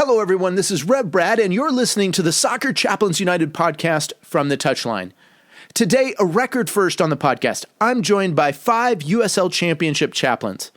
Hello, everyone. This is Rev Brad, and you're listening to the Soccer Chaplains United podcast from the Touchline. Today, a record first on the podcast. I'm joined by 5 USL-Championship chaplains.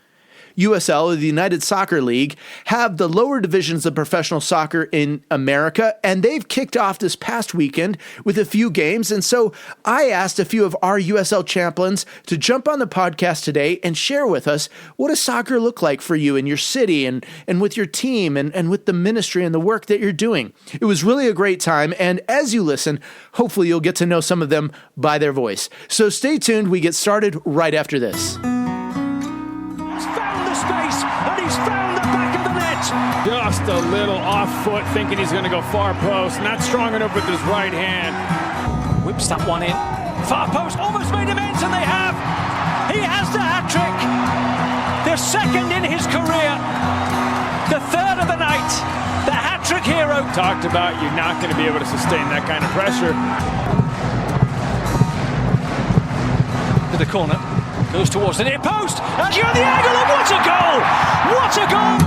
USL, or the United Soccer League, have the lower divisions of professional soccer in America, and they've kicked off this past weekend with a few games. And so I asked a few of our USL chaplains to jump on the podcast today and share with us, what does soccer look like for you in your city and with your team and with the ministry and the work that you're doing? It was really a great time, and as you listen, hopefully you'll get to know some of them by their voice. So stay tuned. We get started right after this. Just a little off foot, thinking he's going to go far post. Not strong enough with his right hand. Whips that one in. Far post, almost made him ends, and they have. He has the hat-trick. The second in his career. The third of the night. The hat-trick hero. Talked about you're not going to be able to sustain that kind of pressure. To the corner. Goes towards the near post. And you're on the angle, and what a goal! What a goal!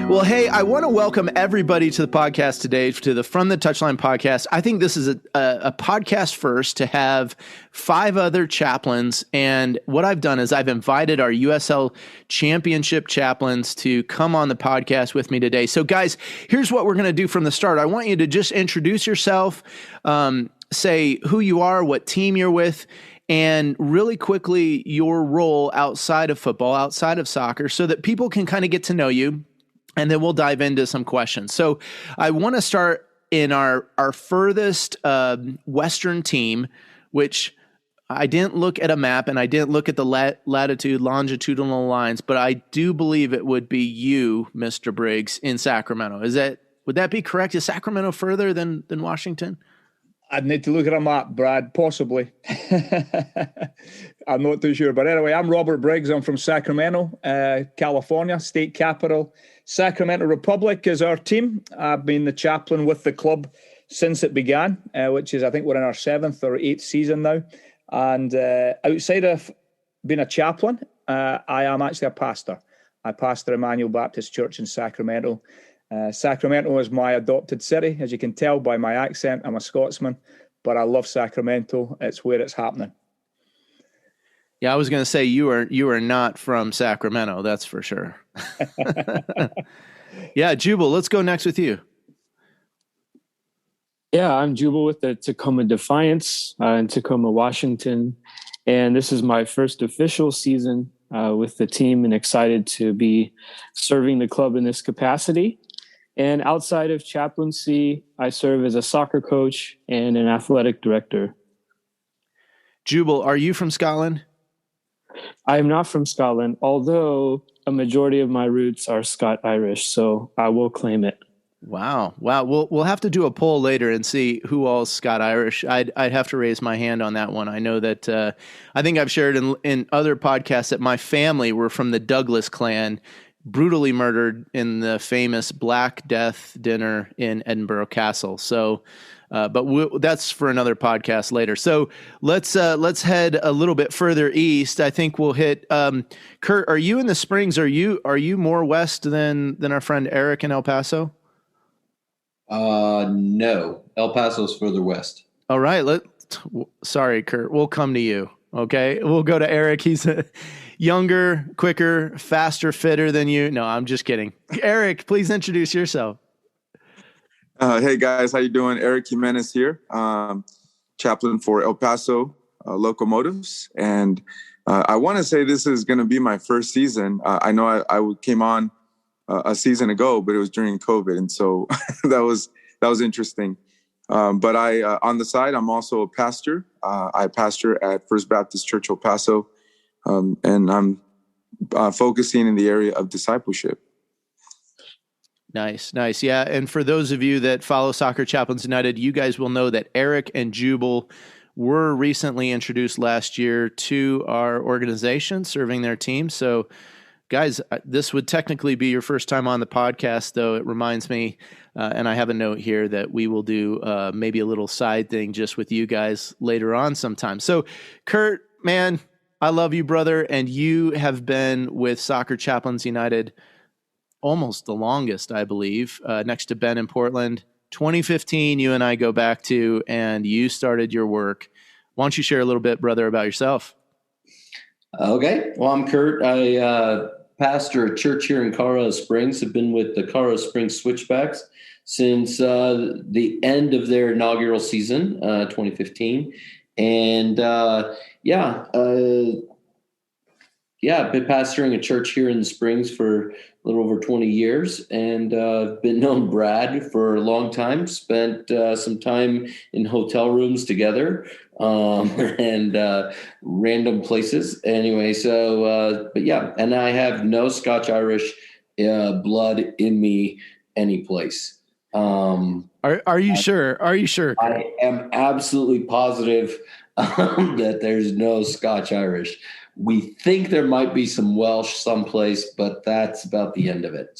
Well, hey, I want to welcome everybody to the podcast today, to the From the Touchline podcast. I think this is a podcast first to have 5 other chaplains. And what I've done is I've invited our USL Championship chaplains to come on the podcast with me today. So, guys, here's what we're going to do from the start. I want you to just introduce yourself, say who you are, what team you're with, and really quickly your role outside of football, outside of soccer, so that people can kind of get to know you. And then we'll dive into some questions. So I want to start in our furthest Western team, which I didn't look at a map and I didn't look at the latitude, longitudinal lines, but I do believe it would be you, Mr. Briggs, in Sacramento. Would that be correct? Is Sacramento further than Washington? I'd need to look at a map, Brad, possibly. I'm not too sure. But anyway, I'm Robert Briggs. I'm from Sacramento, California, state capital. Sacramento Republic is our team. I've been the chaplain with the club since it began, which is, I think we're in our 7th or 8th season now. And outside of being a chaplain, I am actually a pastor. I pastor Emmanuel Baptist Church in Sacramento. Sacramento is my adopted city. As you can tell by my accent, I'm a Scotsman, but I love Sacramento. It's where it's happening. Yeah, I was going to say you are not from Sacramento, that's for sure. Yeah, Jubal, let's go next with you. Yeah, I'm Jubal with the Tacoma Defiance in Tacoma, Washington. And this is my first official season with the team, and excited to be serving the club in this capacity. And outside of chaplaincy, I serve as a soccer coach and an athletic director. Jubal, are you from Scotland? I am not from Scotland, although a majority of my roots are Scot-Irish, so I will claim it. Wow. We'll have to do a poll later and see who all's Scot-Irish. I'd have to raise my hand on that one. I know that I think I've shared in other podcasts that my family were from the Douglas clan, brutally murdered in the famous Black Death dinner in Edinburgh Castle. So, but that's for another podcast later. So let's head a little bit further east. I think we'll hit. Kurt, are you in the Springs? Are you more west than our friend Erick in El Paso? No, El Paso's further west. All right. Sorry, Kurt. We'll come to you. Okay. We'll go to Erick. He's younger, quicker, faster, fitter than you. No, I'm just kidding. Erick, please introduce yourself. Hey guys, how you doing? Erick Jiménez here, chaplain for El Paso Locomotives, and I want to say this is going to be my first season. I know I came on a season ago, but it was during COVID, and so that was interesting. But on the side, I'm also a pastor. I pastor at First Baptist Church El Paso, and I'm focusing in the area of discipleship. Nice. Yeah. And for those of you that follow Soccer Chaplains United, you guys will know that Erick and Jubal were recently introduced last year to our organization, serving their team. So, guys, this would technically be your first time on the podcast, though it reminds me, and I have a note here that we will do maybe a little side thing just with you guys later on sometime. So, Kurt, man, I love you, brother, and you have been with Soccer Chaplains United almost the longest, I believe, next to Ben in Portland. 2015, you and I go back to, and you started your work. Why don't you share a little bit, brother, about yourself? Okay. Well, I'm Kurt. I pastor a church here in Colorado Springs. I've been with the Colorado Springs Switchbacks since the end of their inaugural season, 2015. And I've been pastoring a church here in the Springs for a little over 20 years, and I've been known Brad for a long time, spent some time in hotel rooms together and random places. Anyway, and I have no Scotch-Irish blood in me anyplace. Are you sure? Are you sure? I am absolutely positive that there's no Scotch-Irish. We think there might be some Welsh someplace, but that's about the end of it.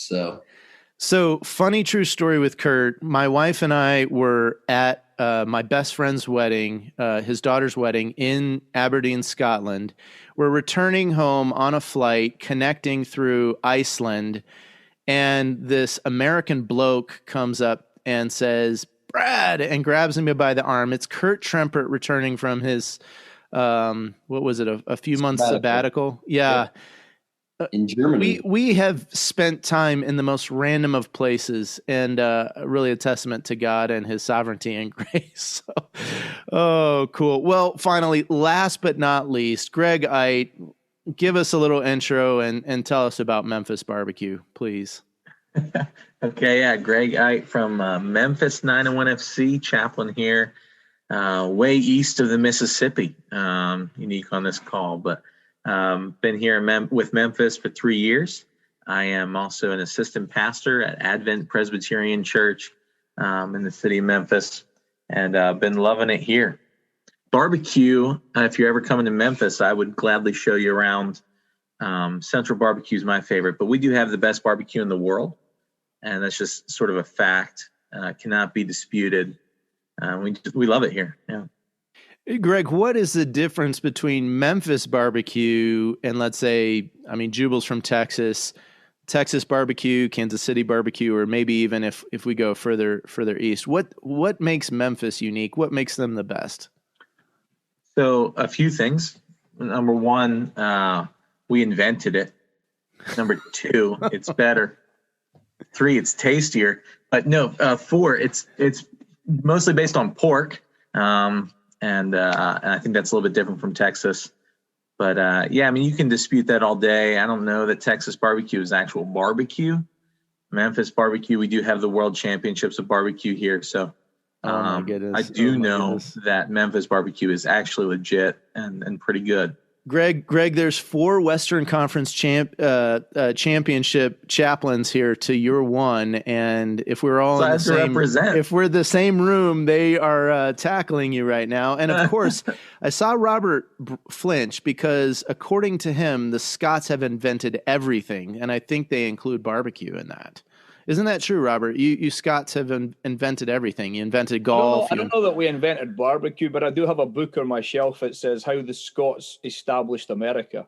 So funny true story with Kurt. My wife and I were at my best friend's wedding, his daughter's wedding in Aberdeen, Scotland. We're returning home on a flight connecting through Iceland, and this American bloke comes up and says, "Brad," and grabs me by the arm. It's Kurt Trempert returning from his what was it, a few months sabbatical? Yeah. In Germany. We have spent time in the most random of places, and really a testament to God and his sovereignty and grace. Oh, cool. Well, finally, last but not least, Greg Aydt, give us a little intro and tell us about Memphis barbecue, please. Okay, yeah, Greg Aydt from Memphis 901 FC, chaplain here, way east of the Mississippi, unique on this call, but been here with Memphis for 3 years. I am also an assistant pastor at Advent Presbyterian Church in the city of Memphis, and been loving it here. Barbecue, if you're ever coming to Memphis, I would gladly show you around. Central Barbecue is my favorite, but we do have the best barbecue in the world, and that's just sort of a fact, cannot be disputed. We love it here. Yeah. Greg, what is the difference between Memphis barbecue and, let's say, Jubal's from Texas barbecue, Kansas City barbecue, or maybe even if we go further east? What makes Memphis unique? What makes them the best? So a few things. Number one, we invented it. Number two, it's better. 3, it's tastier. But no, 4, it's mostly based on pork. And I think that's a little bit different from Texas. But, you can dispute that all day. I don't know that Texas barbecue is actual barbecue. Memphis barbecue, we do have the World Championships of barbecue here. So I do know that Memphis barbecue is actually legit and pretty good. Greg, there's 4 Western Conference championship chaplains here to your 1, and if we're all in if we're the same room, they are tackling you right now. And of course, I saw Robert flinch because, according to him, the Scots have invented everything, and I think they include barbecue in that. Isn't that true, Robert? You Scots have invented everything. You invented golf. No, I don't know that we invented barbecue, but I do have a book on my shelf that says How the Scots Established America.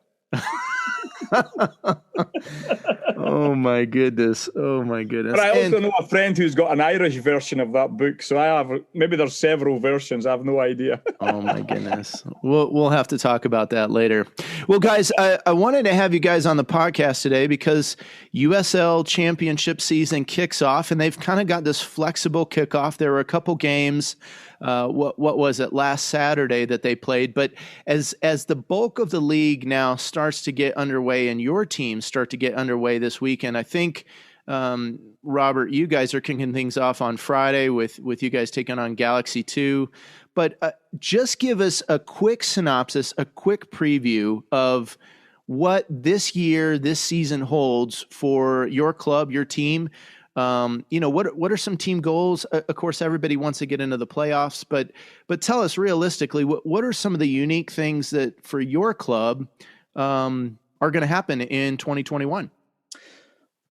Oh my goodness. But I also know a friend who's got an Irish version of that book, so maybe there's several versions. I have no idea. Oh my goodness. We'll have to talk about that later. Well, guys, I wanted to have you guys on the podcast today because USL-Championship season kicks off, and they've kind of got this flexible kickoff. There were a couple games. What was it, last Saturday that they played? But as the bulk of the league now starts to get underway and your teams start to get underway this weekend, I think, Robert, you guys are kicking things off on Friday with you guys taking on Galaxy 2. But just give us a quick synopsis, a quick preview of what this season holds for your club, your team. What are some team goals? Of course, everybody wants to get into the playoffs, but tell us realistically, what are some of the unique things that for your club are going to happen in 2021?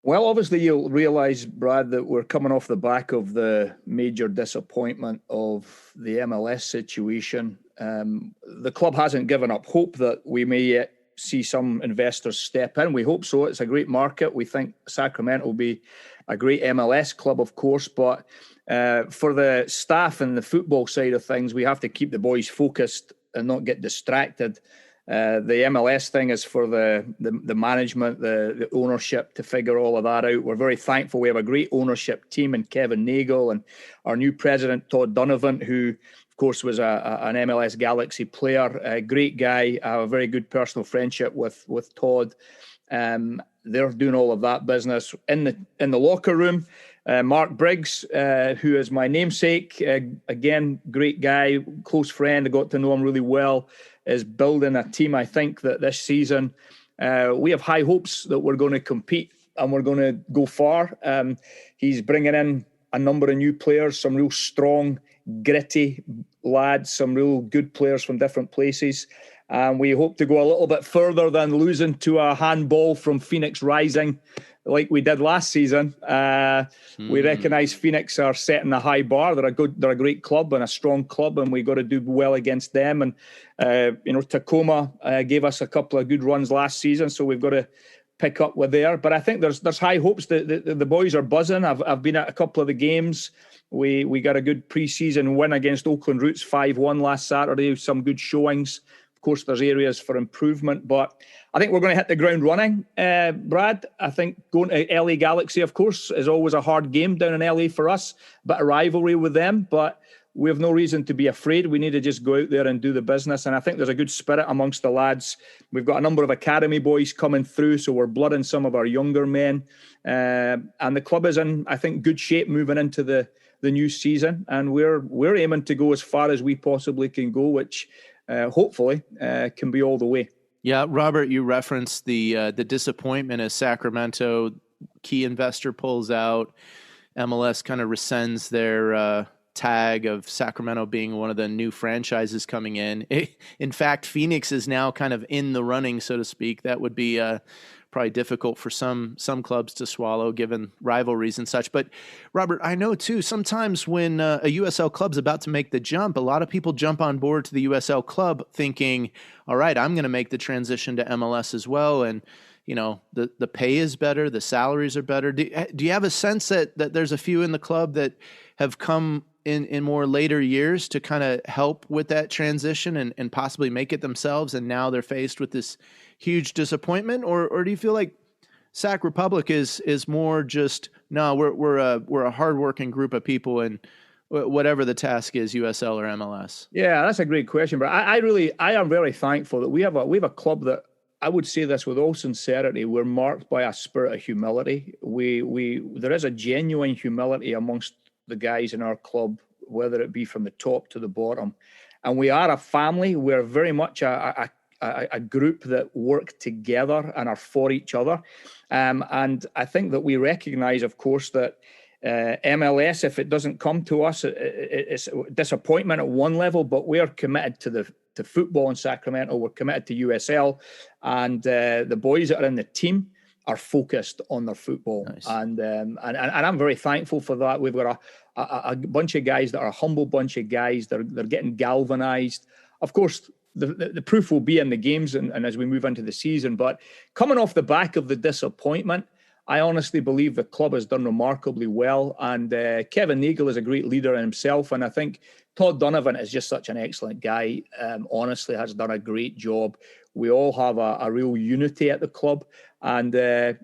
Well, obviously you'll realize, Brad, that we're coming off the back of the major disappointment of the MLS situation. The club hasn't given up hope that we may yet see some investors step in. We hope so. It's a great market. We think Sacramento will be a great MLS club, of course, but for the staff and the football side of things, we have to keep the boys focused and not get distracted. The MLS thing is for the management, the ownership to figure all of that out. We're very thankful. We have a great ownership team in Kevin Nagel and our new president, Todd Donovan, who, of course, was an MLS Galaxy player, a great guy. I have a very good personal friendship with Todd. They're doing all of that business in the locker room. Mark Briggs, who is my namesake, again, great guy, close friend. I got to know him really well, is building a team. I think that this season we have high hopes that we're going to compete and we're going to go far. He's bringing in a number of new players, some real strong, gritty lads, some real good players from different places. And we hope to go a little bit further than losing to a handball from Phoenix Rising like we did last season. We recognise Phoenix are setting a high bar. They're a great club and a strong club, and we got to do well against them. And Tacoma gave us a couple of good runs last season, so we've got to pick up with there. But I think there's high hopes. The boys are buzzing. I've been at a couple of the games. We got a good pre-season win against Oakland Roots 5-1 last Saturday. Some good showings. Of course, there's areas for improvement, but I think we're going to hit the ground running, Brad. I think going to LA Galaxy, of course, is always a hard game down in LA for us, bit of rivalry with them, but we have no reason to be afraid. We need to just go out there and do the business, and I think there's a good spirit amongst the lads. We've got a number of academy boys coming through, so we're blooding some of our younger men, and the club is in, I think, good shape moving into the new season, and we're aiming to go as far as we possibly can go, which hopefully can be all the way. Yeah, Robert, you referenced the disappointment as Sacramento key investor pulls out. MLS kind of rescinds their tag of Sacramento being one of the new franchises coming in. In fact, Phoenix is now kind of in the running, so to speak. That would be probably difficult for some clubs to swallow given rivalries and such. But Robert, I know too, sometimes when a USL club's about to make the jump, a lot of people jump on board to the USL club thinking, all right, I'm going to make the transition to MLS as well. And, the pay is better, the salaries are better. Do you have a sense that there's a few in the club that have come in more later years to kind of help with that transition and possibly make it themselves, and now they're faced with this huge disappointment? Or do you feel like Sac Republic is more just, no, we're a hardworking group of people, and whatever the task is, USL or MLS? Yeah, that's a great question, but I am very thankful that we have a club that, I would say this with all sincerity, we're marked by a spirit of humility. There is a genuine humility amongst the guys in our club, whether it be from the top to the bottom. And we are a family. We're very much a group that work together and are for each other. And I think that we recognize, of course, that MLS, if it doesn't come to us, it's disappointment at one level, but we are committed to football in Sacramento. We're committed to USL, and the boys that are in the team are focused on their football. Nice. And I'm very thankful for that. We've got a bunch of guys that are a humble bunch of guys. They're getting galvanized. Of course, the proof will be in the games and as we move into the season. But coming off the back of the disappointment, I honestly believe the club has done remarkably well. And Kevin Nagel is a great leader in himself. And I think Todd Donovan is just such an excellent guy. Honestly, has done a great job. We all have a real unity at the club. And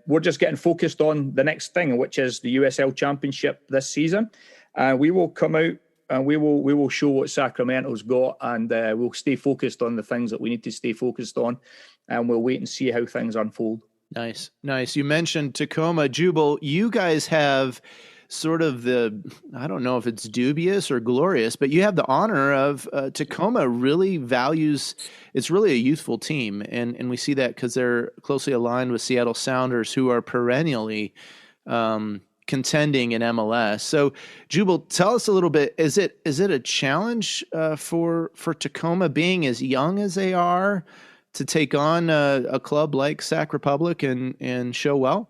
we're just getting focused on the next thing, which is the USL-Championship this season. We will come out and we will show what Sacramento's got, and we'll stay focused on the things that we need to stay focused on, and we'll wait and see how things unfold. Nice. You mentioned Tacoma. Jubal, you guys have sort of I don't know if it's dubious or glorious, but you have the honor of Tacoma really values, it's really a youthful team. And we see that because they're closely aligned with Seattle Sounders, who are perennially contending in MLS. So Jubal, tell us a little bit, is it a challenge for Tacoma, being as young as they are, to take on a club like Sac Republic and show well?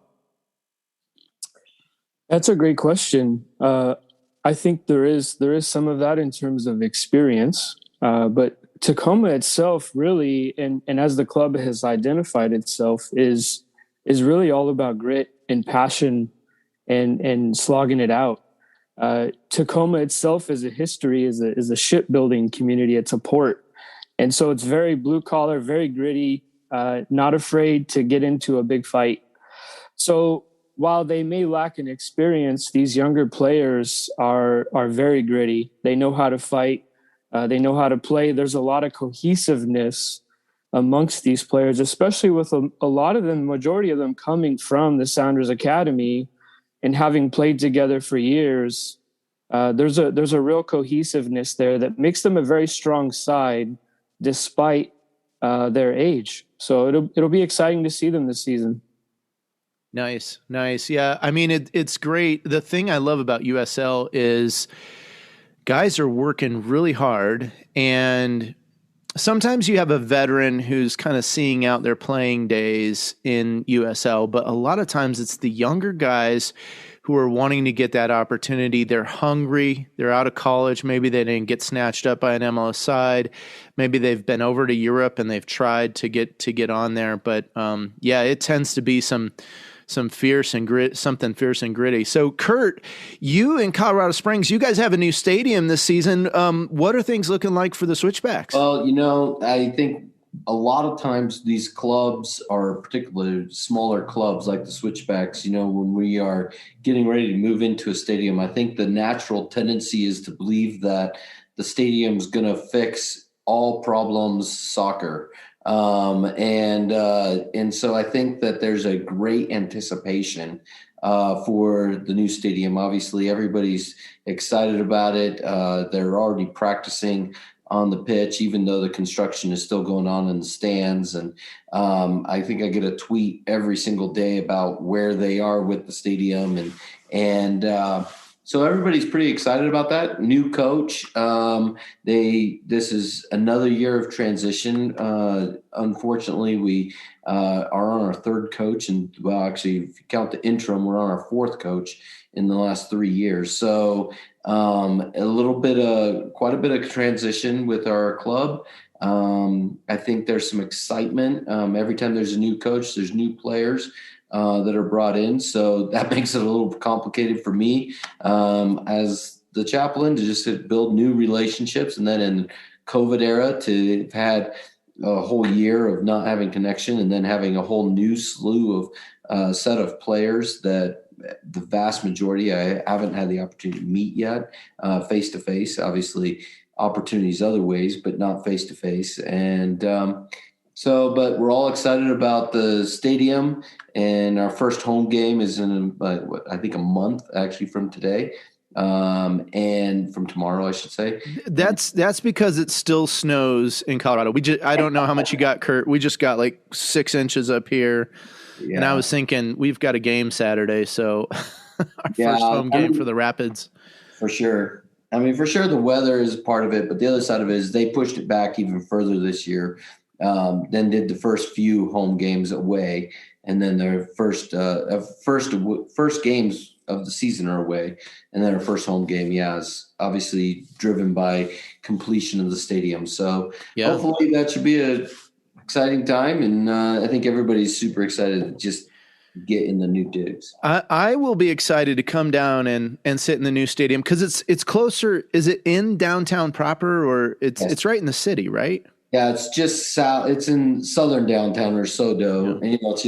That's a great question. I think there is some of that in terms of experience, but Tacoma itself really, and as the club has identified itself, is really all about grit and passion and slogging it out. Tacoma itself is a history, is a shipbuilding community. It's a port. And so it's very blue collar, very gritty, not afraid to get into a big fight. So while they may lack an experience, these younger players are very gritty. They know how to fight. They know how to play. There's a lot of cohesiveness amongst these players, especially with a lot of them, majority of them coming from the Sounders Academy and having played together for years. There's a real cohesiveness there that makes them a very strong side despite their age. So it'll be exciting to see them this season. Nice. Yeah. I mean, it's great. The thing I love about USL is guys are working really hard, and sometimes you have a veteran who's kind of seeing out their playing days in USL, but a lot of times it's the younger guys who are wanting to get that opportunity. They're hungry. They're out of college. Maybe they didn't get snatched up by an MLS side. Maybe they've been over to Europe and they've tried to get on there. But yeah, it tends to be some fierce and grit, something fierce and gritty. So Kurt, you in Colorado Springs, you guys have a new stadium this season. What are things looking like for the Switchbacks? Well, I think a lot of times these clubs are particularly smaller clubs like the Switchbacks. When we are getting ready to move into a stadium, I think the natural tendency is to believe that the stadium's going to fix all problems soccer. And so I think that there's a great anticipation for the new stadium. Obviously, everybody's excited about it. They're already practicing on the pitch, even though the construction is still going on in the stands. And I think I get a tweet every single day about where they are with the stadium. And so everybody's pretty excited about that. New coach. This is another year of transition. Unfortunately, we are on our third coach, and actually, if you count the interim, we're on our fourth coach in the last 3 years. So quite a bit of transition with our club. I think there's some excitement. Every time there's a new coach, there's new players that are brought in. So that makes it a little complicated for me as the chaplain to just build new relationships. And then in COVID era to have had a whole year of not having connection and then having a whole new slew of set of players that the vast majority I haven't had the opportunity to meet yet face-to-face. Obviously opportunities other ways, but not face-to-face. And but we're all excited about the stadium, and our first home game is in, I think, a month actually from today, and from tomorrow, I should say. That's because it still snows in Colorado. I don't know how much you got, Kurt. We just got like 6 inches up here, and I was thinking we've got a game Saturday, so our first home game for the Rapids. For sure. I mean, for sure the weather is part of it, but the other side of it is they pushed it back even further this year. Then did the first few home games away, and then their first games of the season are away, and then our first home game, is obviously driven by completion of the stadium. So hopefully that should be a exciting time, and I think everybody's super excited to just get in the new digs. I will be excited to come down and sit in the new stadium because it's closer. Is it in downtown proper, or it's right in the city, right? Yeah, it's just south. It's in southern downtown or SoDo, and it's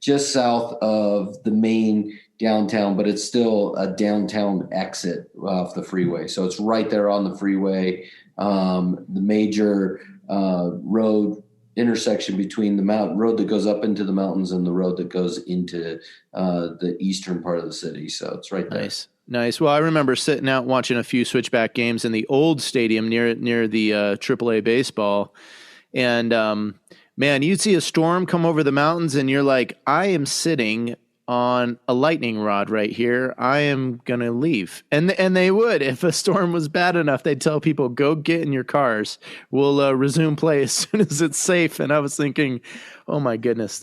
just south of the main downtown, but it's still a downtown exit off the freeway. So it's right there on the freeway, the major road intersection between the mountain road that goes up into the mountains and the road that goes into the eastern part of the city. So it's right there. Nice. Well, I remember sitting out watching a few Switchback games in the old stadium near the AAA baseball. And man, you'd see a storm come over the mountains and you're like, I am sitting on a lightning rod right here. I am going to leave. And they would. If a storm was bad enough, they'd tell people, go get in your cars. We'll resume play as soon as it's safe. And I was thinking, oh my goodness,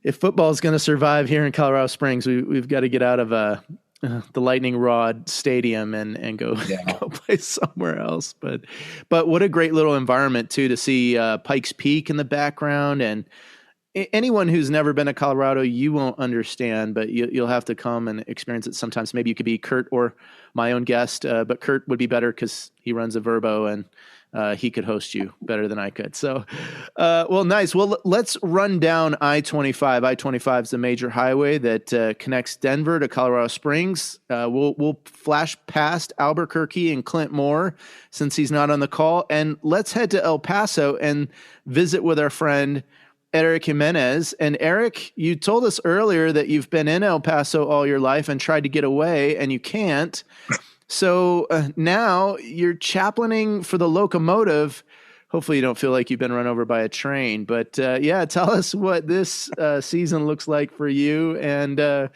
if football is going to survive here in Colorado Springs, we've got to get out of the Lightning Rod Stadium and go go play somewhere else. But what a great little environment too, to see Pikes Peak in the background. And anyone who's never been to Colorado, you won't understand, but you'll have to come and experience it sometimes. Maybe you could be Kurt or my own guest, but Kurt would be better because he runs a Verbo and he could host you better than I could. So, well, nice. Well, let's run down I-25. I-25 is the major highway that connects Denver to Colorado Springs. We'll flash past Albuquerque and Clint Moore since he's not on the call. And let's head to El Paso and visit with our friend Erick Jiménez. And Erick, you told us earlier that you've been in El Paso all your life and tried to get away, and you can't. So now you're chaplaining for the Locomotive. Hopefully you don't feel like you've been run over by a train. But tell us what this season looks like for you, and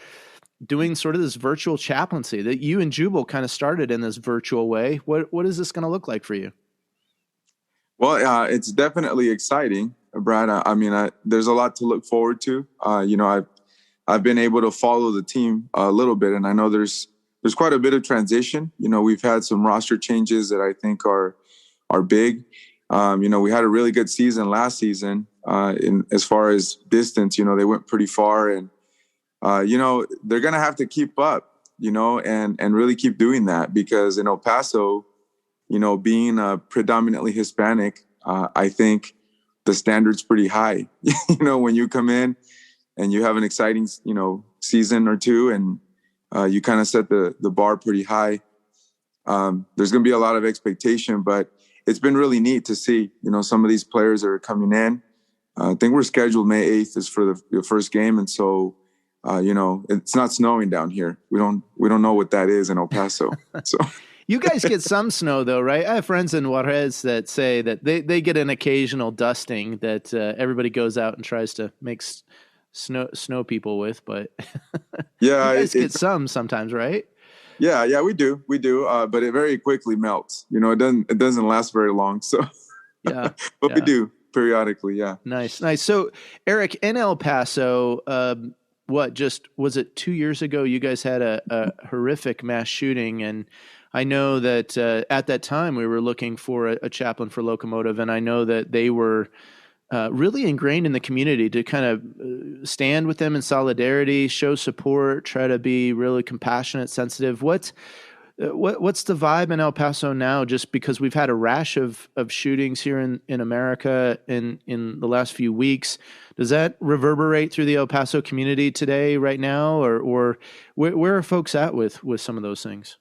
doing sort of this virtual chaplaincy that you and Jubal kind of started in this virtual way. What is this going to look like for you? Well, it's definitely exciting, Brad. There's a lot to look forward to. I've been able to follow the team a little bit, and I know there's quite a bit of transition. We've had some roster changes that I think are big. We had a really good season last season in as far as distance. They went pretty far, and they're gonna have to keep up. And really keep doing that, because in El Paso, being predominantly Hispanic, I think the standard's pretty high. When you come in and you have an exciting, season or two, and you kind of set the bar pretty high, there's going to be a lot of expectation, but it's been really neat to see, some of these players that are coming in. I think we're scheduled May 8th is for the first game. And so, it's not snowing down here. We don't know what that is in El Paso. So you guys get some snow though, right? I have friends in Juarez that say that they get an occasional dusting that everybody goes out and tries to make snow people with, but yeah, you guys get some sometimes, right? Yeah, we do. But it very quickly melts. It doesn't last very long. So yeah, but we do periodically. Yeah. Nice. So Erick, in El Paso, was it 2 years ago? You guys had a horrific mass shooting, and I know that at that time we were looking for a chaplain for Locomotive, and I know that they were really ingrained in the community to kind of stand with them in solidarity, show support, try to be really compassionate, sensitive. What's the vibe in El Paso now? Just because we've had a rash of shootings here in America in the last few weeks, does that reverberate through the El Paso community today, right now, or where are folks at with some of those things?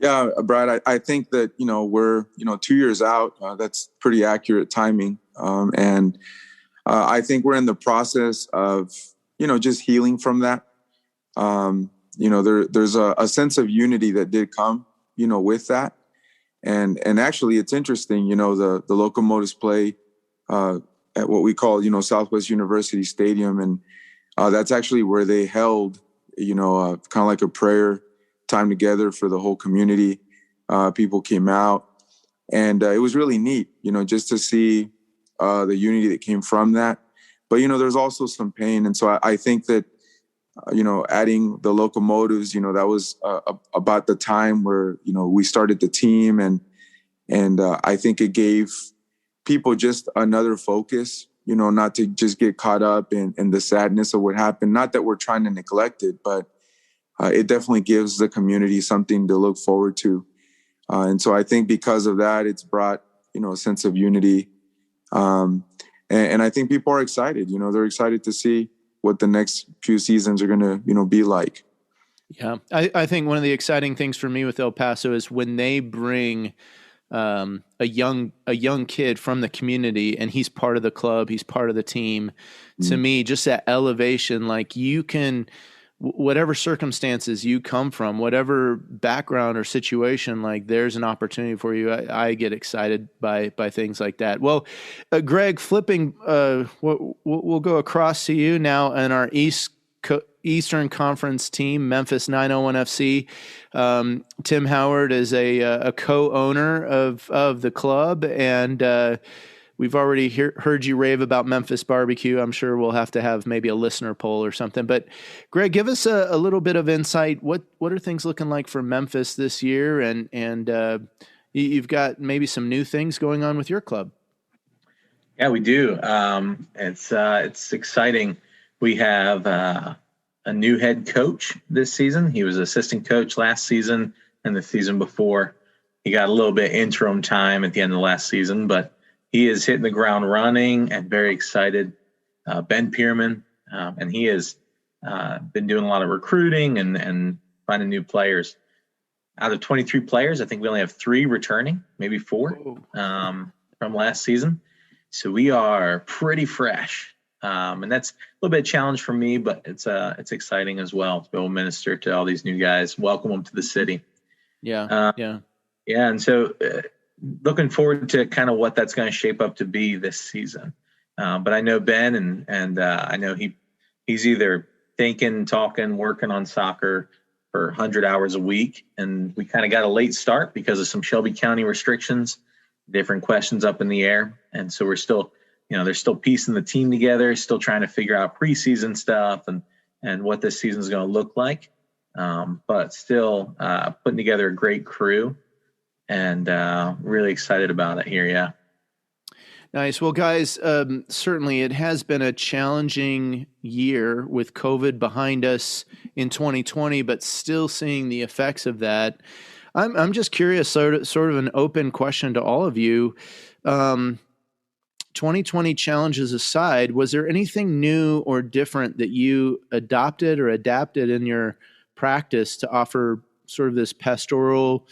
Yeah, Brad, I think that, we're, 2 years out. That's pretty accurate timing. And I think we're in the process of, just healing from that. There's a sense of unity that did come, with that. And actually it's interesting, the Locomotives play at what we call, Southwest University Stadium. And that's actually where they held, kind of like a prayer time together for the whole community. People came out, and it was really neat, just to see the unity that came from that. But, there's also some pain. And so I think that, adding the Locomotives, that was about the time where, we started the team. And I think it gave people just another focus, not to just get caught up in the sadness of what happened. Not that we're trying to neglect it, but it definitely gives the community something to look forward to. And so I think because of that, it's brought, a sense of unity. And I think people are excited, they're excited to see what the next few seasons are going to, be like. Yeah. I think one of the exciting things for me with El Paso is when they bring a young kid from the community and he's part of the club, he's part of the team. To me, just that elevation, like you can, whatever circumstances you come from, whatever background or situation, like there's an opportunity for you. I get excited by things like that. Well, Greg, flipping, we'll go across to you now in our Eastern Conference team, Memphis 901 FC. Tim Howard is a co-owner of the club, and we've already heard you rave about Memphis barbecue. I'm sure we'll have to have maybe a listener poll or something. But Greg, give us a little bit of insight. What are things looking like for Memphis this year? And you've got maybe some new things going on with your club. Yeah, we do. It's exciting. We have a new head coach this season. He was assistant coach last season and the season before. He got a little bit interim time at the end of last season, but he is hitting the ground running and very excited. Ben Pierman, and he has been doing a lot of recruiting and finding new players. Out of 23 players, I think we only have 3 returning, maybe 4 from last season. So we are pretty fresh. And that's a little bit of a challenge for me, but it's exciting as well to be able to minister to all these new guys, welcome them to the city. Yeah. Yeah. And so looking forward to kind of what that's going to shape up to be this season. But I know Ben and I know he's either thinking, talking, working on soccer for 100 hours a week. And we kind of got a late start because of some Shelby County restrictions, different questions up in the air. And so we're still, they're still piecing the team together, still trying to figure out preseason stuff and what this season is going to look like. But still putting together a great crew and really excited about it here. Yeah. Nice. Well, guys, certainly it has been a challenging year with COVID behind us in 2020, but still seeing the effects of that. I'm just curious, sort of an open question to all of you. 2020 challenges aside, was there anything new or different that you adopted or adapted in your practice to offer sort of this pastoral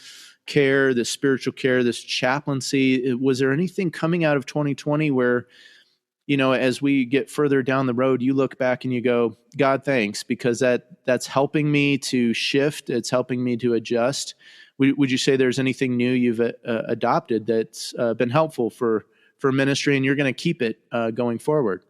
care, this spiritual care, this chaplaincy? Was there anything coming out of 2020 where, as we get further down the road, you look back and you go, God, thanks, because that's helping me to shift. It's helping me to adjust. Would you say there's anything new you've adopted that's been helpful for ministry, and you're going to keep it going forward?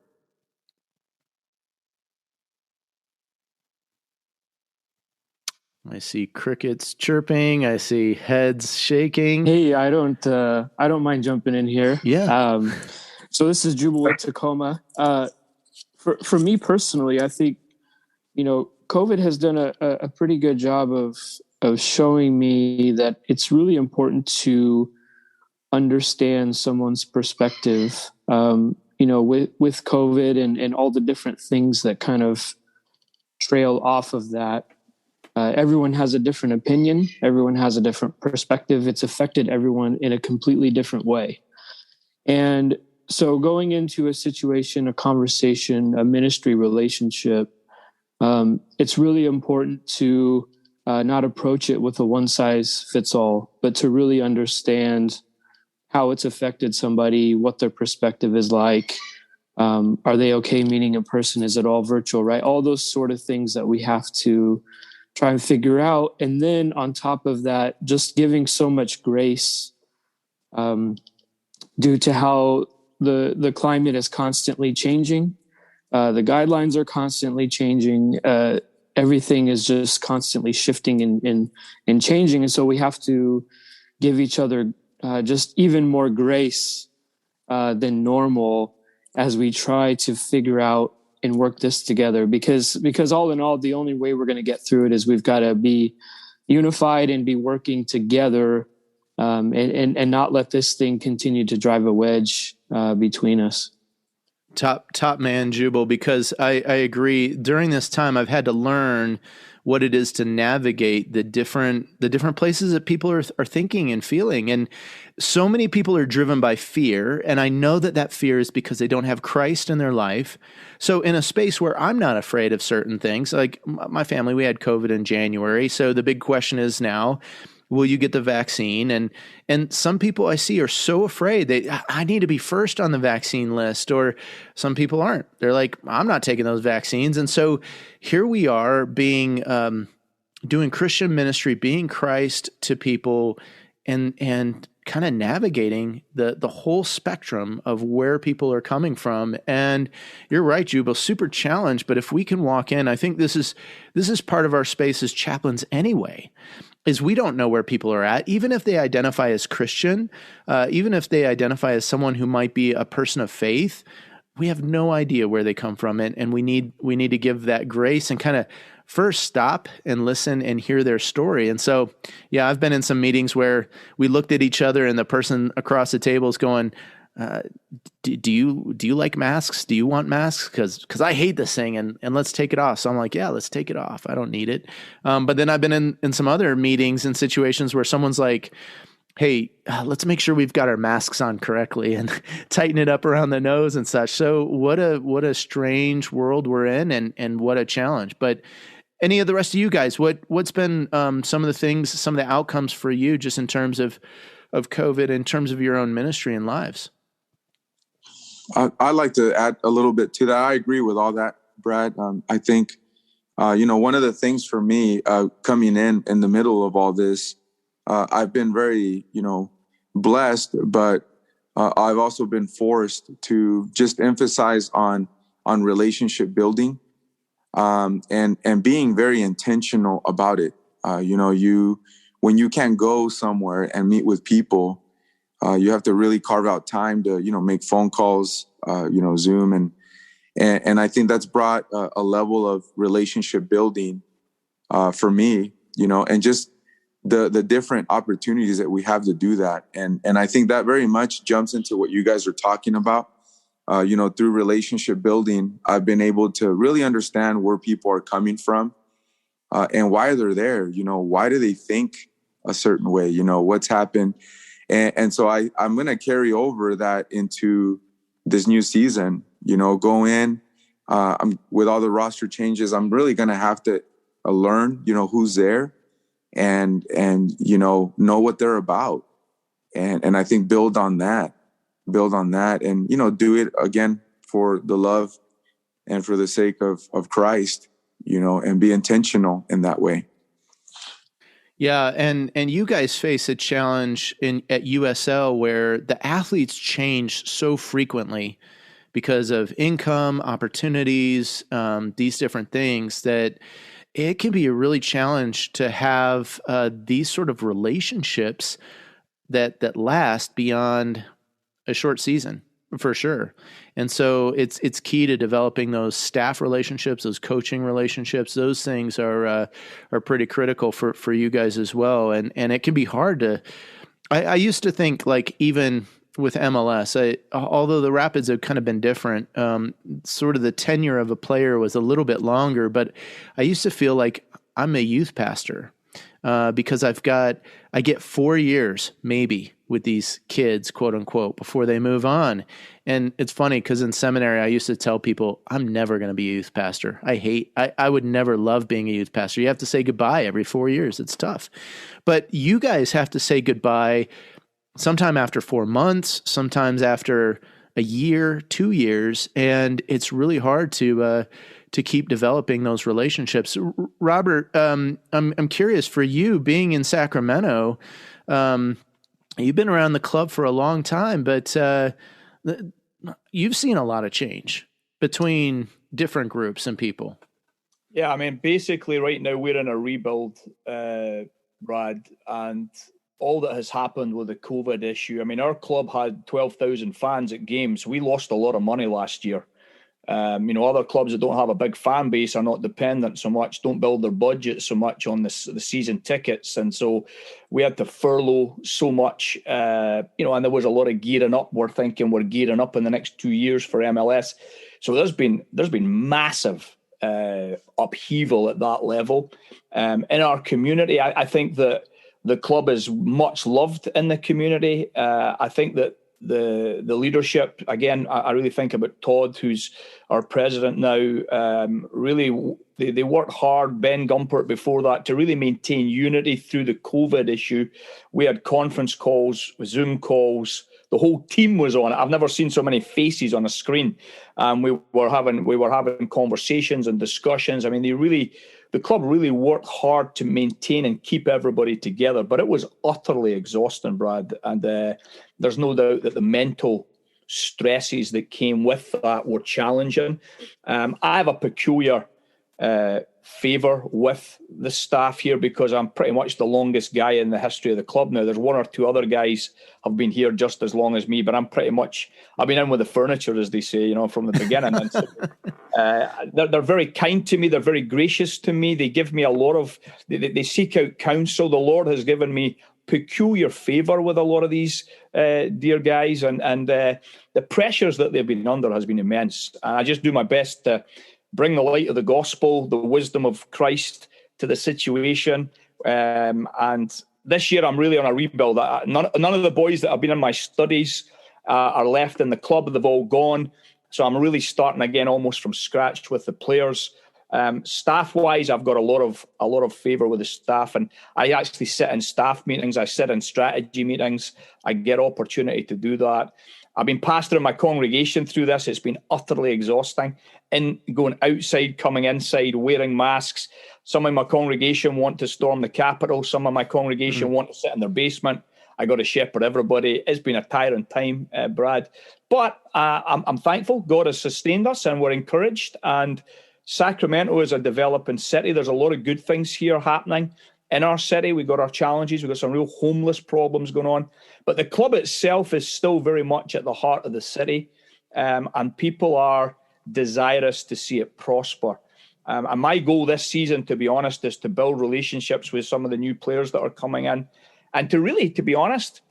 I see crickets chirping. I see heads shaking. Hey, I don't mind jumping in here. Yeah. So this is Jubal with Tacoma. For me personally, I think, COVID has done a pretty good job of showing me that it's really important to understand someone's perspective, with COVID and all the different things that kind of trail off of that. Everyone has a different opinion. Everyone has a different perspective. It's affected everyone in a completely different way. And so going into a situation, a conversation, a ministry relationship, it's really important to not approach it with a one-size-fits-all, but to really understand how it's affected somebody, what their perspective is like. Are they okay meeting in person? Is it all virtual, right? All those sort of things that we have to try and figure out. And then on top of that, just giving so much grace due to how the climate is constantly changing. The guidelines are constantly changing. Everything is just constantly shifting and changing. And so we have to give each other just even more grace than normal as we try to figure out and work this together, because all in all, the only way we're going to get through it is we've got to be unified and be working together, and not let this thing continue to drive a wedge between us. Top man, Jubal, because I agree. During this time, I've had to learn what it is to navigate the different places that people are thinking and feeling. And so many people are driven by fear. And I know that fear is because they don't have Christ in their life. So in a space where I'm not afraid of certain things, like my family, we had COVID in January. So the big question is now, will you get the vaccine? And some people I see are so afraid I need to be first on the vaccine list, or some people aren't. They're like, I'm not taking those vaccines. And so here we are being, doing Christian ministry, being Christ to people, and kind of navigating the whole spectrum of where people are coming from. And you're right, Jubal, super challenged. But if we can walk in, I think this is part of our space as chaplains anyway. is we don't know where people are at, even if they identify as Christian, even if they identify as someone who might be a person of faith. We have no idea where they come from, and we need to give that grace and kind of first stop and listen and hear their story. And so, yeah, I've been in some meetings where we looked at each other and the person across the table is going, do you like masks? Do you want masks? Cause I hate this thing and let's take it off. So I'm like, yeah, let's take it off. I don't need it. But then I've been in some other meetings and situations where someone's like, hey, let's make sure we've got our masks on correctly and tighten it up around the nose and such. So what a strange world we're in and what a challenge. But any of the rest of you guys, what's been some of the things, some of the outcomes for you just in terms of COVID, in terms of your own ministry and lives? I'd like to add a little bit to that. I agree with all that, Brad. I think, one of the things for me coming in the middle of all this, I've been very, blessed, but I've also been forced to just emphasize on relationship building and being very intentional about it. When you can't go somewhere and meet with people, you have to really carve out time to, make phone calls, Zoom. And I think that's brought a level of relationship building for me, and just the different opportunities that we have to do that. And I think that very much jumps into what you guys are talking about. Through relationship building, I've been able to really understand where people are coming from and why they're there. Why do they think a certain way? What's happened. And so I'm going to carry over that into this new season, go in with all the roster changes. I'm really going to have to learn, who's there and know what they're about. And I think build on that and, do it again for the love and for the sake of Christ, and be intentional in that way. Yeah, and you guys face a challenge at USL where the athletes change so frequently because of income, opportunities, these different things, that it can be a really challenge to have these sort of relationships that last beyond a short season, for sure. And so it's key to developing those staff relationships, those coaching relationships. Those things are pretty critical for you guys as well. And it can be hard to. I used to think, like, even with MLS, although the Rapids have kind of been different, sort of the tenure of a player was a little bit longer. But I used to feel like I'm a youth pastor because I get 4 years maybe with these kids, quote unquote, before they move on. And it's funny because in seminary, I used to tell people, I'm never going to be a youth pastor. I would never love being a youth pastor. You have to say goodbye every 4 years. It's tough. But you guys have to say goodbye sometime after 4 months, sometimes after a year, 2 years. And it's really hard to keep developing those relationships. Robert, I'm curious, for you being in Sacramento, you've been around the club for a long time, but you've seen a lot of change between different groups and people. Yeah, I mean, basically right now we're in a rebuild, Brad, and all that has happened with the COVID issue. I mean, our club had 12,000 fans at games. We lost a lot of money last year. Other clubs that don't have a big fan base are not dependent so much, don't build their budget so much on the season tickets. And so we had to furlough so much, and there was a lot of gearing up. We're thinking we're gearing up in the next 2 years for MLS. So there's been massive upheaval at that level. In our community, I think that the club is much loved in the community. I think that the leadership, again, I really think about Todd, who's our president now. Really, they worked hard, Ben Gumpert before that, to really maintain unity through the COVID issue. We had conference calls, Zoom calls. The whole team was on it. I've never seen so many faces on a screen. We were having conversations and discussions. I mean, the club really worked hard to maintain and keep everybody together, but it was utterly exhausting, Brad. And there's no doubt that the mental stresses that came with that were challenging. I have a peculiar favour with the staff here, because I'm pretty much the longest guy in the history of the club now. There's one or two other guys have been here just as long as me, but I've been in with the furniture, as they say, from the beginning. And so, they're very kind to me. They're very gracious to me. They give me a lot of, they seek out counsel. The Lord has given me peculiar favour with a lot of these dear guys, and the pressures that they've been under has been immense. And I just do my best to bring the light of the gospel, the wisdom of Christ to the situation. And this year I'm really on a rebuild. None of the boys that have been in my studies are left in the club. They've all gone. So I'm really starting again almost from scratch with the players. Staff-wise, I've got a lot of favour with the staff, and I actually sit in staff meetings. I sit in strategy meetings. I get opportunity to do that. I've been pastoring my congregation through this. It's been utterly exhausting. In going outside, coming inside, wearing masks. Some of my congregation want to storm the Capitol. Some of my congregation want to sit in their basement. I got to shepherd everybody. It's been a tiring time, Brad. But I'm thankful. God has sustained us, and we're encouraged. And Sacramento is a developing city. There's a lot of good things here happening in our city. We've got our challenges. We've got some real homeless problems going on. But the club itself is still very much at the heart of the city. And people are desirous to see it prosper. And my goal this season, to be honest, is to build relationships with some of the new players that are coming in. And to be honest,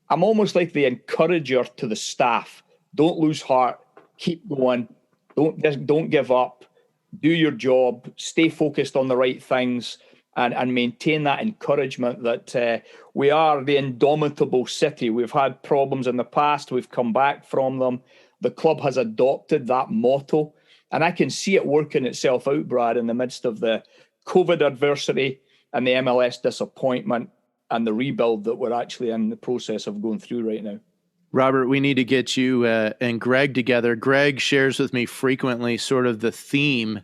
I'm almost like the encourager to the staff. Don't lose heart. Keep going. Don't give up. Do your job. Stay focused on the right things. And maintain that encouragement that we are the indomitable city. We've had problems in the past. We've come back from them. The club has adopted that motto. And I can see it working itself out, Brad, in the midst of the COVID adversity and the MLS disappointment and the rebuild that we're actually in the process of going through right now. Robert, we need to get you and Greg together. Greg shares with me frequently sort of the theme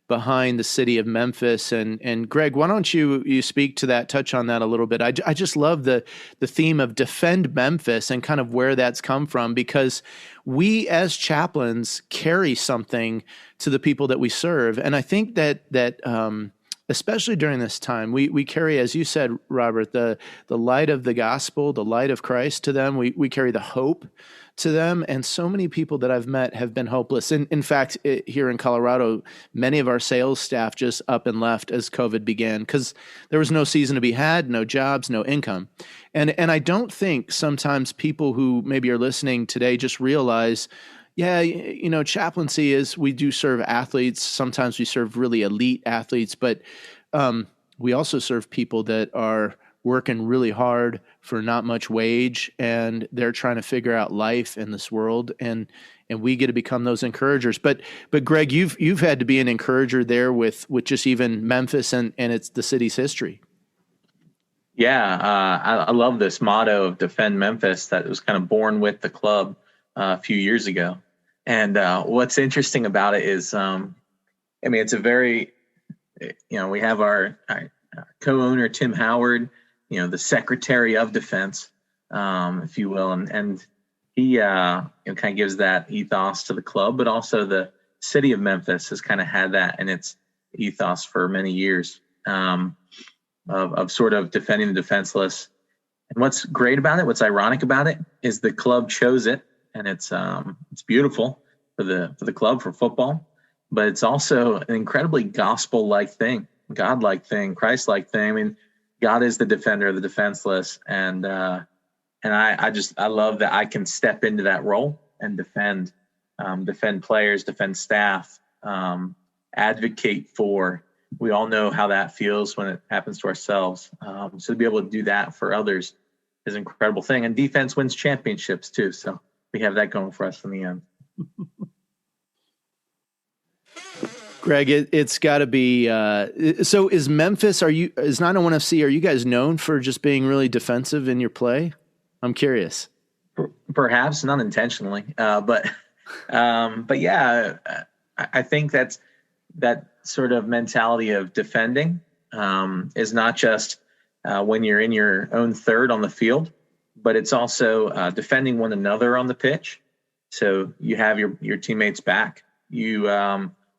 behind the city of Memphis. And Greg, why don't you speak to that, touch on that a little bit? I just love the theme of defend Memphis and kind of where that's come from, because we as chaplains carry something to the people that we serve. And I think that especially during this time, we carry, as you said, Robert, the light of the gospel, the light of Christ to them. We carry the hope to them. And so many people that I've met have been hopeless. In fact, here in Colorado, many of our sales staff just up and left as COVID began because there was no season to be had, no jobs, no income. And I don't think sometimes people who maybe are listening today just realize, chaplaincy is, we do serve athletes. Sometimes we serve really elite athletes, but we also serve people that are working really hard for not much wage, and they're trying to figure out life in this world, and we get to become those encouragers. But Greg, you've had to be an encourager there with just even Memphis and it's the city's history. Yeah, I love this motto of defend Memphis that was kind of born with the club a few years ago. And what's interesting about it is, it's a very, we have our co-owner, Tim Howard, the Secretary of Defense, if you will. And he kind of gives that ethos to the club, but also the city of Memphis has kind of had that in its ethos for many years, of sort of defending the defenseless. And what's great about it, what's ironic about it, is the club chose it, and it's beautiful for the club, for football, but it's also an incredibly gospel-like thing, God-like thing, Christ-like thing. I mean, God is the defender of the defenseless, and I love that I can step into that role and defend players, defend staff, advocate for. We all know how that feels when it happens to ourselves. So to be able to do that for others is an incredible thing. And defense wins championships too. So we have that going for us in the end. Greg, it's got to be. So is Memphis? Is 901 FC? Are you guys known for just being really defensive in your play? I'm curious. Perhaps not intentionally, but yeah, I think that sort of mentality of defending is not just when you're in your own third on the field, but it's also defending one another on the pitch. So you have your teammates back. You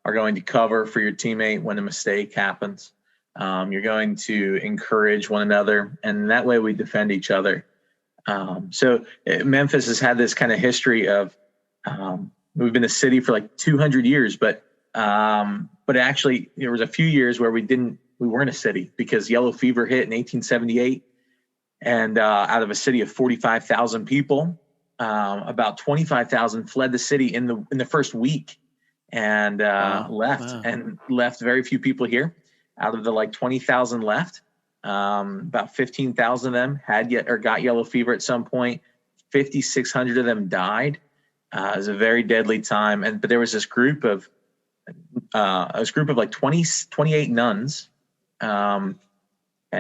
are going to cover for your teammate when a mistake happens. You're going to encourage one another, and that way we defend each other. So Memphis has had this kind of history of we've been a city for like 200 years, but actually there was a few years where we weren't a city because yellow fever hit in 1878, and out of a city of 45,000 people, about 25,000 fled the city in the first week and left very few people here. Out of the like 20,000 left, about 15,000 of them got yellow fever at some point. 5,600 of them died. It was a very deadly time. But there was this group of like 28 nuns. And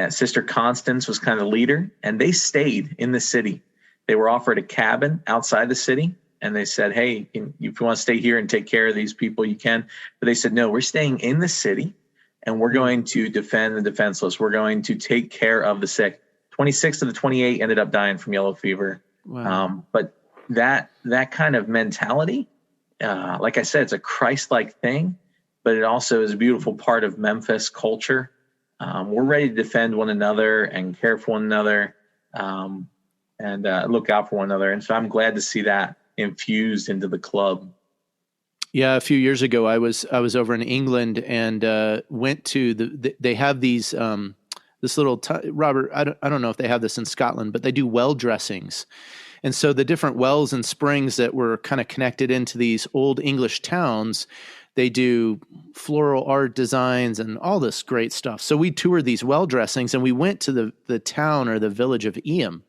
Sister Constance was kind of the leader, and they stayed in the city. They were offered a cabin outside the city, and they said, hey, if you want to stay here and take care of these people, you can. But they said, no, we're staying in the city, and we're going to defend the defenseless. We're going to take care of the sick. 26 of the 28 ended up dying from yellow fever. Wow. But that kind of mentality, like I said, it's a Christ-like thing, but it also is a beautiful part of Memphis culture. We're ready to defend one another and care for one another, and look out for one another. And so I'm glad to see that infused into the club. Yeah, a few years ago, I was over in England and went to they have these this little Robert. I don't know if they have this in Scotland, but they do well dressings, and so the different wells and springs that were kind of connected into these old English towns, they do floral art designs and all this great stuff. So we toured these well dressings, and we went to the town or the village of Eyam.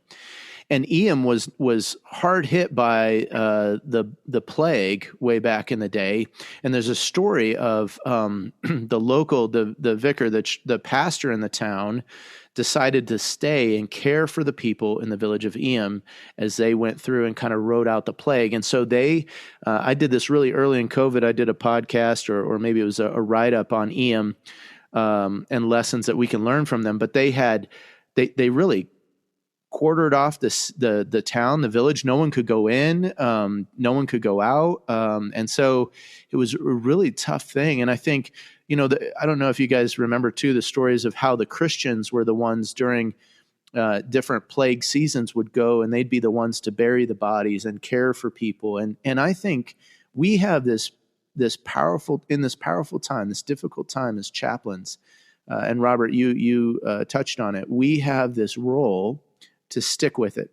And Eyam was hard hit by the plague way back in the day. And there's a story of the vicar, the pastor in the town, decided to stay and care for the people in the village of Eyam as they went through and kind of rode out the plague. And so I did this really early in COVID. I did a podcast or maybe it was a write-up on Eyam and lessons that we can learn from them. But they really quartered off the town, the village. No one could go in, no one could go out. And so it was a really tough thing. And I think, I don't know if you guys remember too, the stories of how the Christians were the ones during different plague seasons would go, and they'd be the ones to bury the bodies and care for people. And I think we have this powerful time, this difficult time as chaplains. And Robert, you touched on it. We have this role to stick with it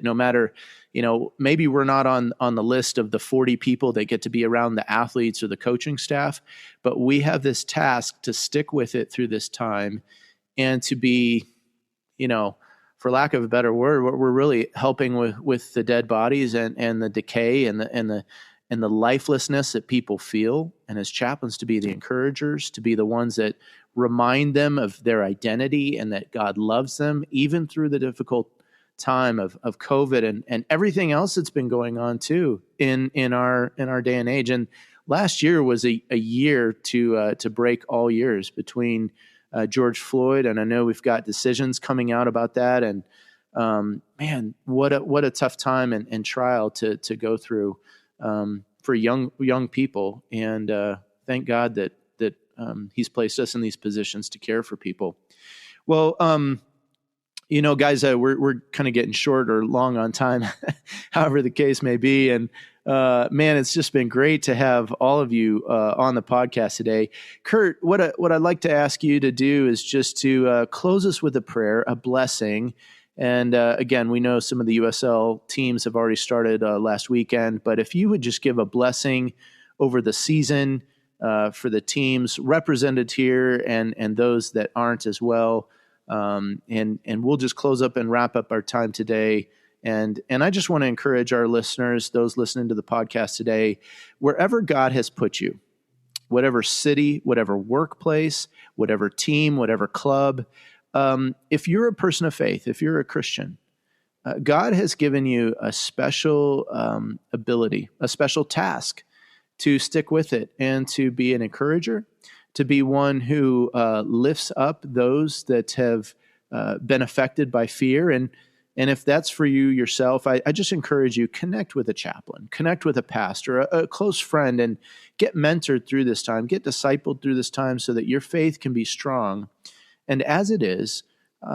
no matter, maybe we're not on the list of the 40 people that get to be around the athletes or the coaching staff, but we have this task to stick with it through this time and to be, for lack of a better word, we're really helping with the dead bodies and the decay and the lifelessness that people feel. And as chaplains, to be the encouragers, to be the ones that remind them of their identity and that God loves them, even through the difficult time of COVID and everything else that's been going on too in our day and age. And last year was a year to break all years between George Floyd, and I know we've got decisions coming out about that. And man, what a tough time and trial to go through for young people. And thank God that He's placed us in these positions to care for people. Well, guys, we're kind of getting short or long on time, however the case may be. And man, it's just been great to have all of you on the podcast today. Kurt, what I'd like to ask you to do is just to close us with a prayer, a blessing. And again, we know some of the USL teams have already started last weekend, but if you would just give a blessing over the season for the teams represented here and those that aren't as well. And we'll just close up and wrap up our time today. And I just want to encourage our listeners, those listening to the podcast today, wherever God has put you, whatever city, whatever workplace, whatever team, whatever club, if you're a person of faith, if you're a Christian, God has given you a special ability, a special task to stick with it and to be an encourager, to be one who lifts up those that have been affected by fear. And And if that's for you yourself, I just encourage you, connect with a chaplain, connect with a pastor, a close friend, and get mentored through this time, get discipled through this time so that your faith can be strong. And as it is,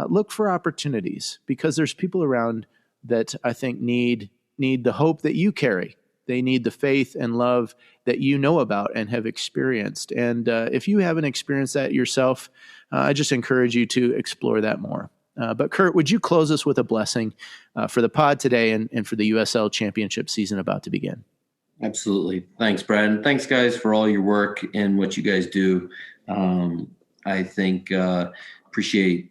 look for opportunities, because there's people around that I think need the hope that you carry. They need the faith and love that you know about and have experienced. And if you haven't experienced that yourself, I just encourage you to explore that more. But Kurt, would you close us with a blessing for the pod today and for the USL-Championship season about to begin? Absolutely. Thanks, Brad. And thanks, guys, for all your work and what you guys do. I think appreciate,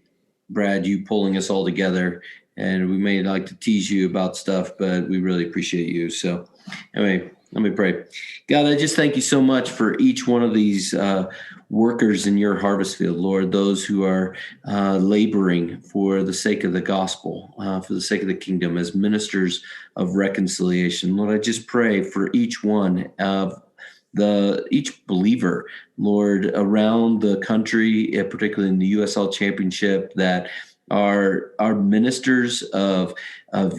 Brad, you pulling us all together. And we may like to tease you about stuff, but we really appreciate you. So anyway, let me pray. God, I just thank you so much for each one of these workers in your harvest field, Lord, those who are laboring for the sake of the gospel, for the sake of the kingdom, as ministers of reconciliation. Lord, I just pray for each one of each believer, Lord, around the country, particularly in the USL-Championship, that are ministers of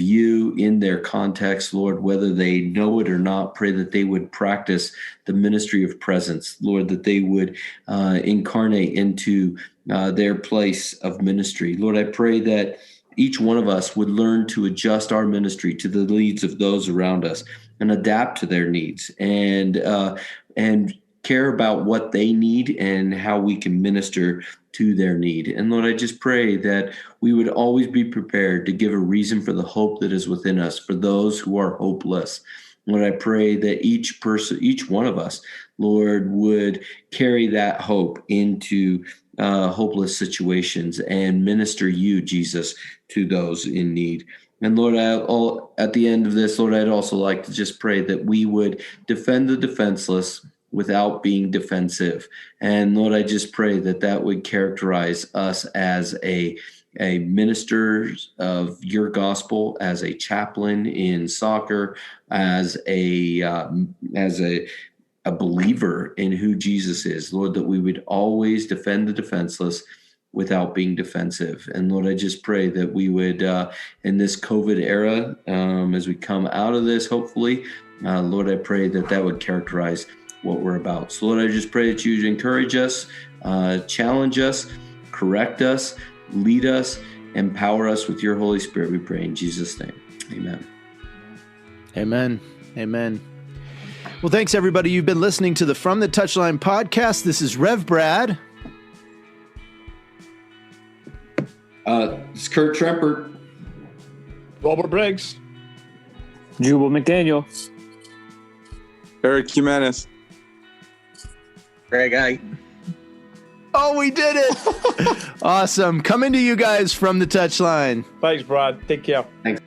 you in their context, Lord, whether they know it or not. Pray that they would practice the ministry of presence, Lord, that they would incarnate into their place of ministry. Lord, I pray that each one of us would learn to adjust our ministry to the needs of those around us and adapt to their needs and care about what they need and how we can minister to their need. And Lord, I just pray that we would always be prepared to give a reason for the hope that is within us for those who are hopeless. Lord, I pray that each one of us, Lord, would carry that hope into hopeless situations and minister you, Jesus, to those in need. And Lord, at the end of this, Lord, I'd also like to just pray that we would defend the defenseless without being defensive. And Lord, I just pray that that would characterize us as a minister of your gospel, as a chaplain in soccer, as a believer in who Jesus is. Lord, that we would always defend the defenseless without being defensive. And Lord, I just pray that we would, in this COVID era, as we come out of this, hopefully, Lord, I pray that that would characterize what we're about. So Lord, I just pray that you encourage us, challenge us, correct us, lead us, empower us with your Holy Spirit, we pray in Jesus' name. Amen. Amen. Amen. Well, thanks, everybody. You've been listening to the From the Touchline podcast. This is Rev Brad. It's Kurt Trempert. Robert Briggs. Jubal McDaniel. Erick Jiménez. Greg Aydt. Oh, we did it. Awesome. Coming to you guys from the Touchline. Thanks, Brad. Take care. Thanks.